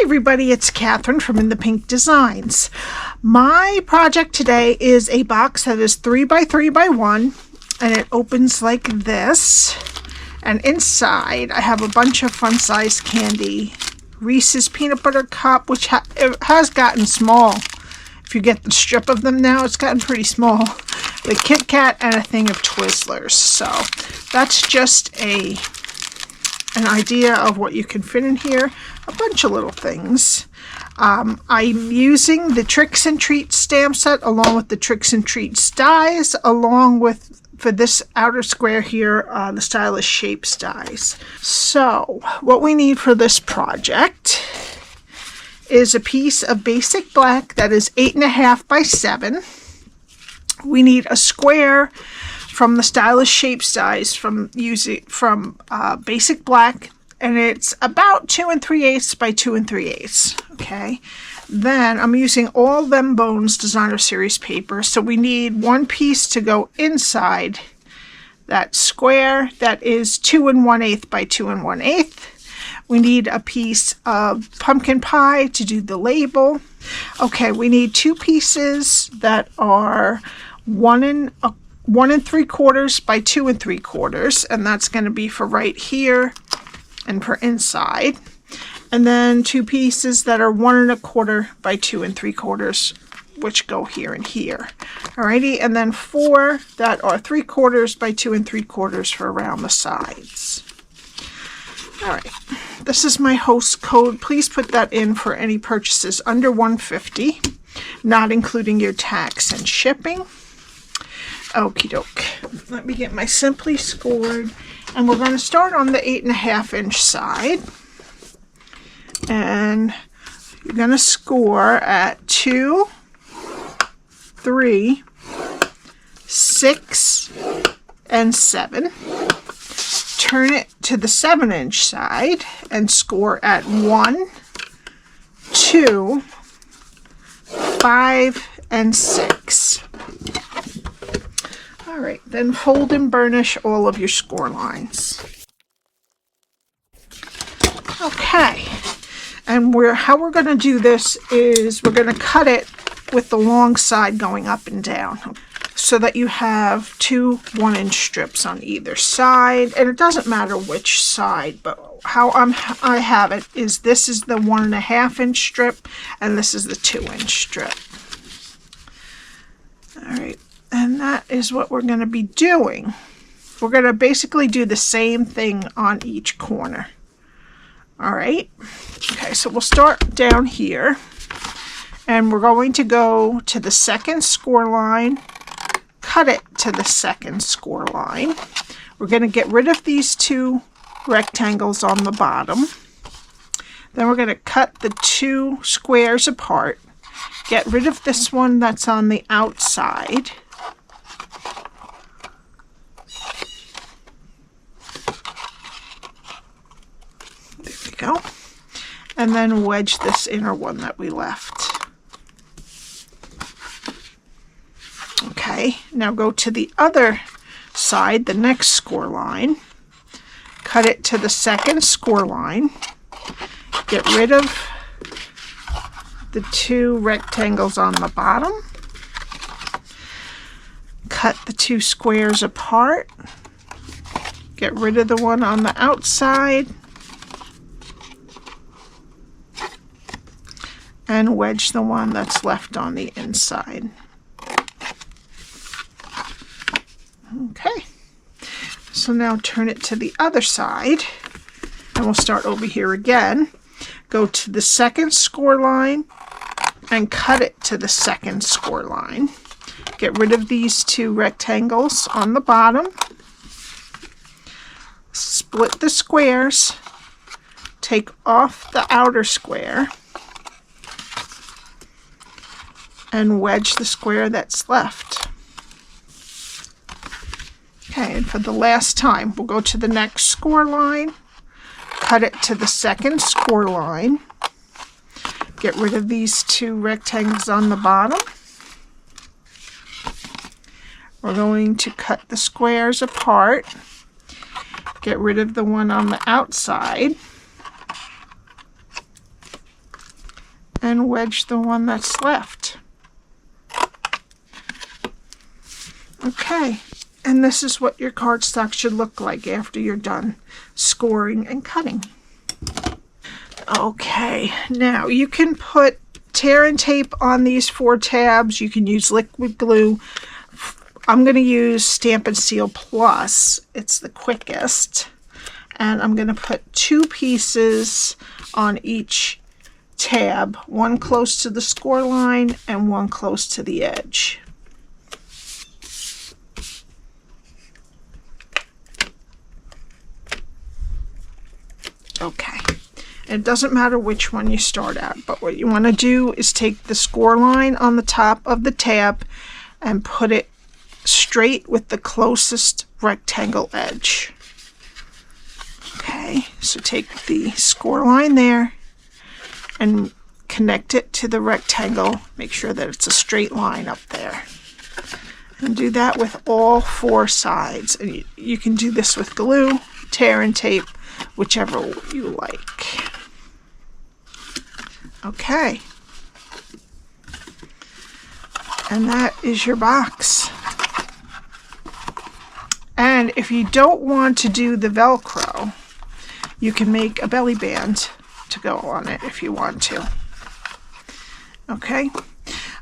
everybody, it's Cathryn from In the Pink Designs. My project today is a box that is 3 by 3 by 1 and it opens like this, and inside I have a bunch of fun size candy. Reese's Peanut Butter Cup, which it has gotten small. If you get the strip of them now, it's gotten pretty small. The Kit Kat and a thing of Twizzlers. So that's just an idea of what you can fit in here. A bunch of little things. I'm using the Tricks and Treats stamp set along with the Tricks and Treats dies, along with, for this outer square here, the Stylish Shapes dies. So what we need for this project is a piece of basic black that is 8.5 by 7. We need a square from the Stylish Shapes dies from basic black, and it's about 2 3/8 by 2 3/8. Okay, then I'm using all them bones designer series paper, so we need one piece to go inside that square that is 2 1/8 by 2 1/8. We need a piece of pumpkin pie to do the label. Okay, we need 2 pieces that are 1 3/4 by 2 3/4, and that's going to be for right here and for inside. And then 2 pieces that are 1 1/4 by 2 3/4, which go here and here. Alrighty, and then 4 that are 3/4 by 2 3/4 for around the sides. Alright, this is my host code. Please put that in for any purchases under $150, not including your tax and shipping. Okie doke. Let me get my Simply Scored, and we're going to start on the 8.5 inch side. And you're going to score at 2, 3, 6, and 7. Turn it to the 7 inch side and score at 1, 2, 5, and 6. Alright, then fold and burnish all of your score lines. Okay, and how we're going to do this is we're going to cut it with the long side going up and down, so that you have 2 1-inch strips on either side. And it doesn't matter which side, but how I have it is this is the 1.5 inch strip and this is the 2-inch strip. Alright, and that is what we're going to be doing. We're going to basically do the same thing on each corner. Alright, okay, so we'll start down here, and we're going to go to the second score line, cut it to the second score line. We're going to get rid of these 2 rectangles on the bottom. Then we're going to cut the 2 squares apart, get rid of this one that's on the outside. There we go. And then wedge this inner one that we left. Okay, now go to the other side, the next score line, cut it to the second score line, get rid of the 2 rectangles on the bottom, cut the 2 squares apart, get rid of the one on the outside, and wedge the one that's left on the inside. Okay, so now turn it to the other side, and we'll start over here again. Go to the second score line and cut it to the second score line. Get rid of these 2 rectangles on the bottom. Split the squares. Take off the outer square and wedge the square that's left. Okay, and for the last time, we'll go to the next score line, cut it to the second score line, get rid of these 2 rectangles on the bottom. We're going to cut the squares apart, get rid of the one on the outside, then wedge the one that's left. Okay, and this is what your cardstock should look like after you're done scoring and cutting. Okay, now you can put tear and tape on these 4 tabs. You can use liquid glue. I'm going to use Stampin Seal Plus. It's the quickest. And I'm going to put 2 pieces on each tab, one close to the score line and one close to the edge. Okay, and it doesn't matter which one you start at, but what you want to do is take the score line on the top of the tab and put it straight with the closest rectangle edge. Okay, so take the score line there and connect it to the rectangle. Make sure that it's a straight line up there. And do that with all 4 sides. And you can do this with glue, tear and tape, whichever you like. Okay. And that is your box. And if you don't want to do the Velcro, you can make a belly band to go on it if you want to. Okay.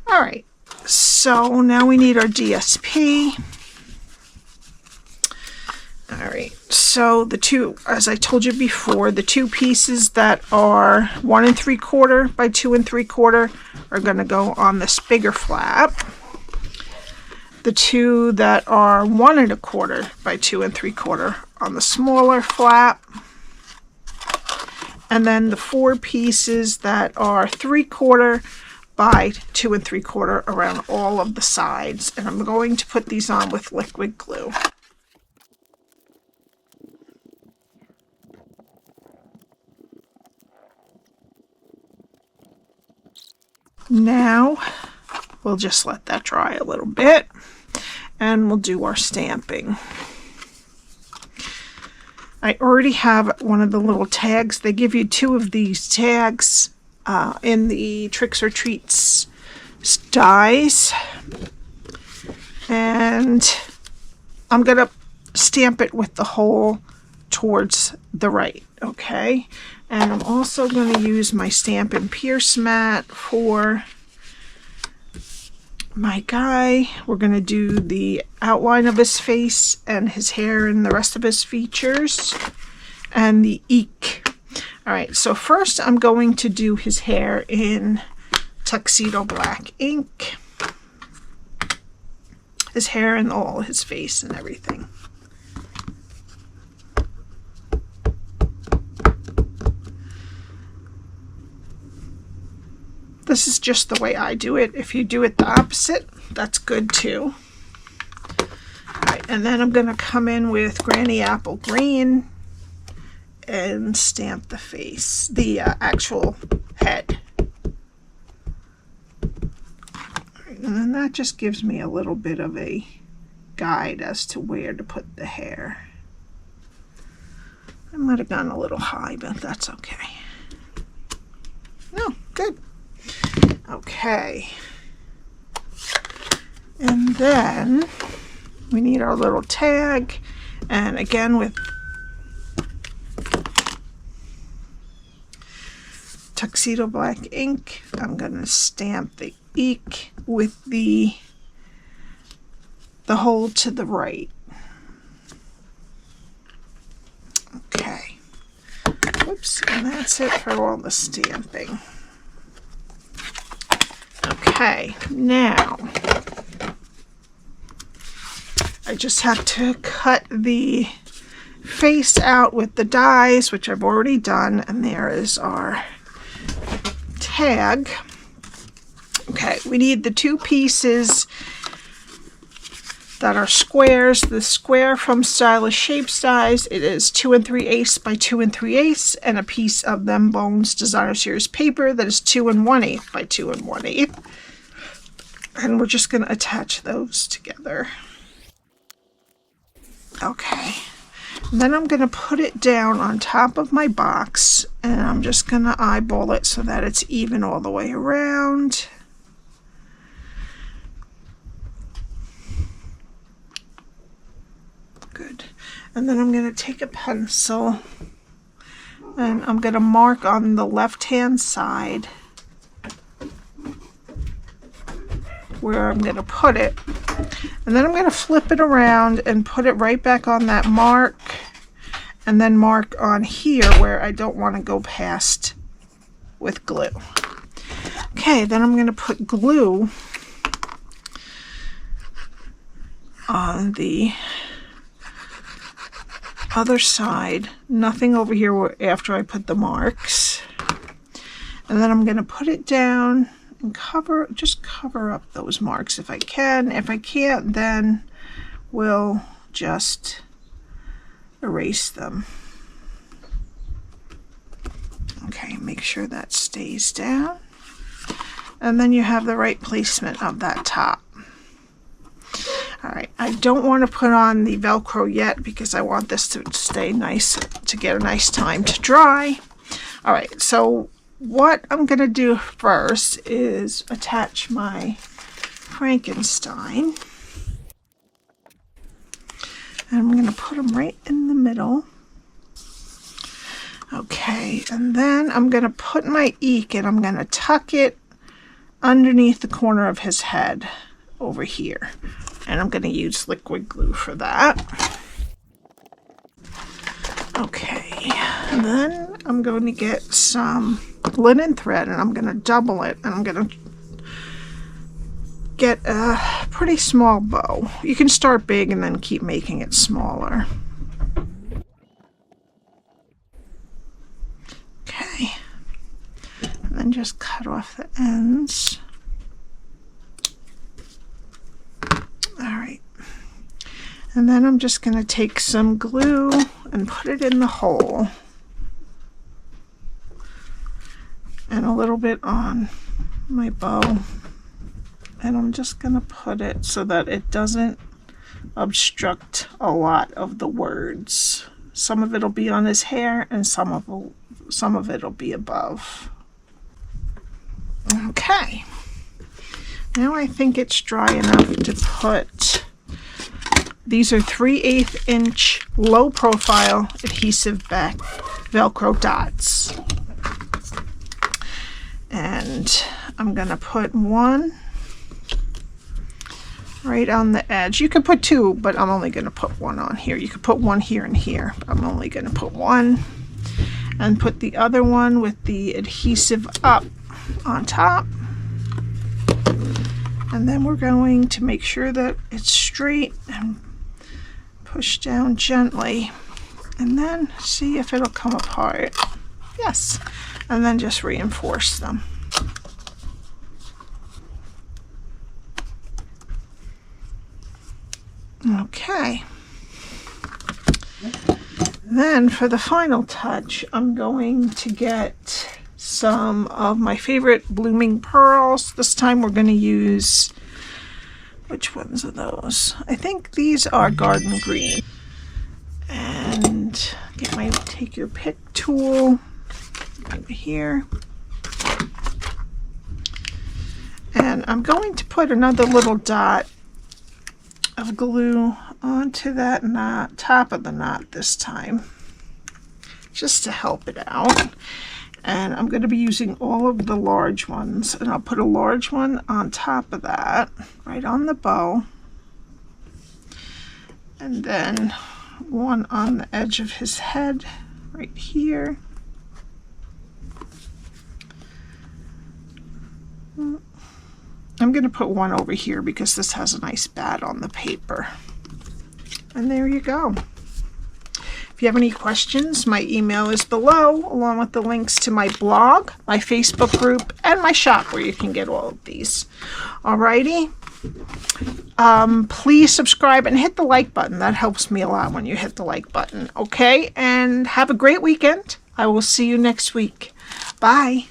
All right. So now we need our DSP. All right. So the 2, as I told you before, the 2 pieces that are 1 3/4 by 2 3/4 are going to go on this bigger flap. The 2 that are 1 1/4 by 2 3/4 on the smaller flap. And then the 4 pieces that are 3/4 by 2 3/4 around all of the sides. And I'm going to put these on with liquid glue. Now we'll just let that dry a little bit and we'll do our stamping. I already have one of the little tags. They give you 2 of these tags in the Tricks or Treats dies. And I'm going to stamp it with the hole towards the right, okay? And I'm also going to use my Stampin Pierce Mat for my guy. We're going to do the outline of his face and his hair and the rest of his features and the eek. All right, so first I'm going to do his hair in Tuxedo Black Ink. His hair and all his face and everything. This is just the way I do it. If you do it the opposite, that's good too. All right, and then I'm going to come in with Granny Apple Green and stamp the face, the actual head. All right, and then that just gives me a little bit of a guide as to where to put the hair. I might have gone a little high, but that's okay. No, good. Okay, and then we need our little tag, and again with Tuxedo Black Ink, I'm going to stamp the eek with the hole to the right. Okay, whoops, and that's it for all the stamping. Okay, now I just have to cut the face out with the dies, which I've already done, and there is our tag. Okay, we need the 2 pieces that are squares. The square from Stylish Shapes Dies, it is 2 3/8 by 2 3/8, and a piece of Them Bones Designer Series paper that is 2 1/8 by 2 1/8. And we're just going to attach those together. Okay, And then I'm going to put it down on top of my box, and I'm just going to eyeball it so that it's even all the way around. Good. And then I'm going to take a pencil and I'm going to mark on the left-hand side where I'm going to put it. And then I'm going to flip it around and put it right back on that mark, and then mark on here where I don't want to go past with glue. Okay, then I'm going to put glue on the other side, nothing over here after I put the marks. And then I'm going to put it down and just cover up those marks if I can. If I can't, then we'll just erase them. Okay, make sure that stays down. And then you have the right placement of that top. Alright, I don't want to put on the Velcro yet because I want this to stay nice, to get a nice time to dry. Alright, so what I'm going to do first is attach my Frankenstein. And I'm going to put them right in the middle. Okay, and then I'm going to put my eek and I'm going to tuck it underneath the corner of his head over here. And I'm going to use liquid glue for that. Okay, and then I'm going to get some linen thread and I'm going to double it, and I'm going to get a pretty small bow. You can start big and then keep making it smaller. Okay, and then just cut off the ends. Alright, and then I'm just going to take some glue and put it in the hole, and a little bit on my bow, and I'm just going to put it so that it doesn't obstruct a lot of the words. Some of it will be on his hair and some of it will be above. Okay. Now I think it's dry enough to put, these are 3/8 inch low profile adhesive back Velcro dots. And I'm going to put one right on the edge. You could put two, but I'm only going to put one on here. You could put one here and here, but I'm only going to put one. And put the other one with the adhesive up on top. And then we're going to make sure that it's straight and push down gently. And then see if it'll come apart. Yes. And then just reinforce them. Okay. Then for the final touch, I'm going to get some of my favorite blooming pearls. This time we're going to use, which ones are those? I think these are garden green. And take your pick tool over here. And I'm going to put another little dot of glue onto that knot, top of the knot this time, just to help it out. And I'm going to be using all of the large ones, and I'll put a large one on top of that, right on the bow, and then one on the edge of his head right here. I'm going to put one over here because this has a nice bat on the paper. And there you go. If you have any questions, my email is below, along with the links to my blog, my Facebook group, and my shop where you can get all of these. Alrighty. Please subscribe and hit the like button. That helps me a lot when you hit the like button. Okay? And have a great weekend. I will see you next week. Bye.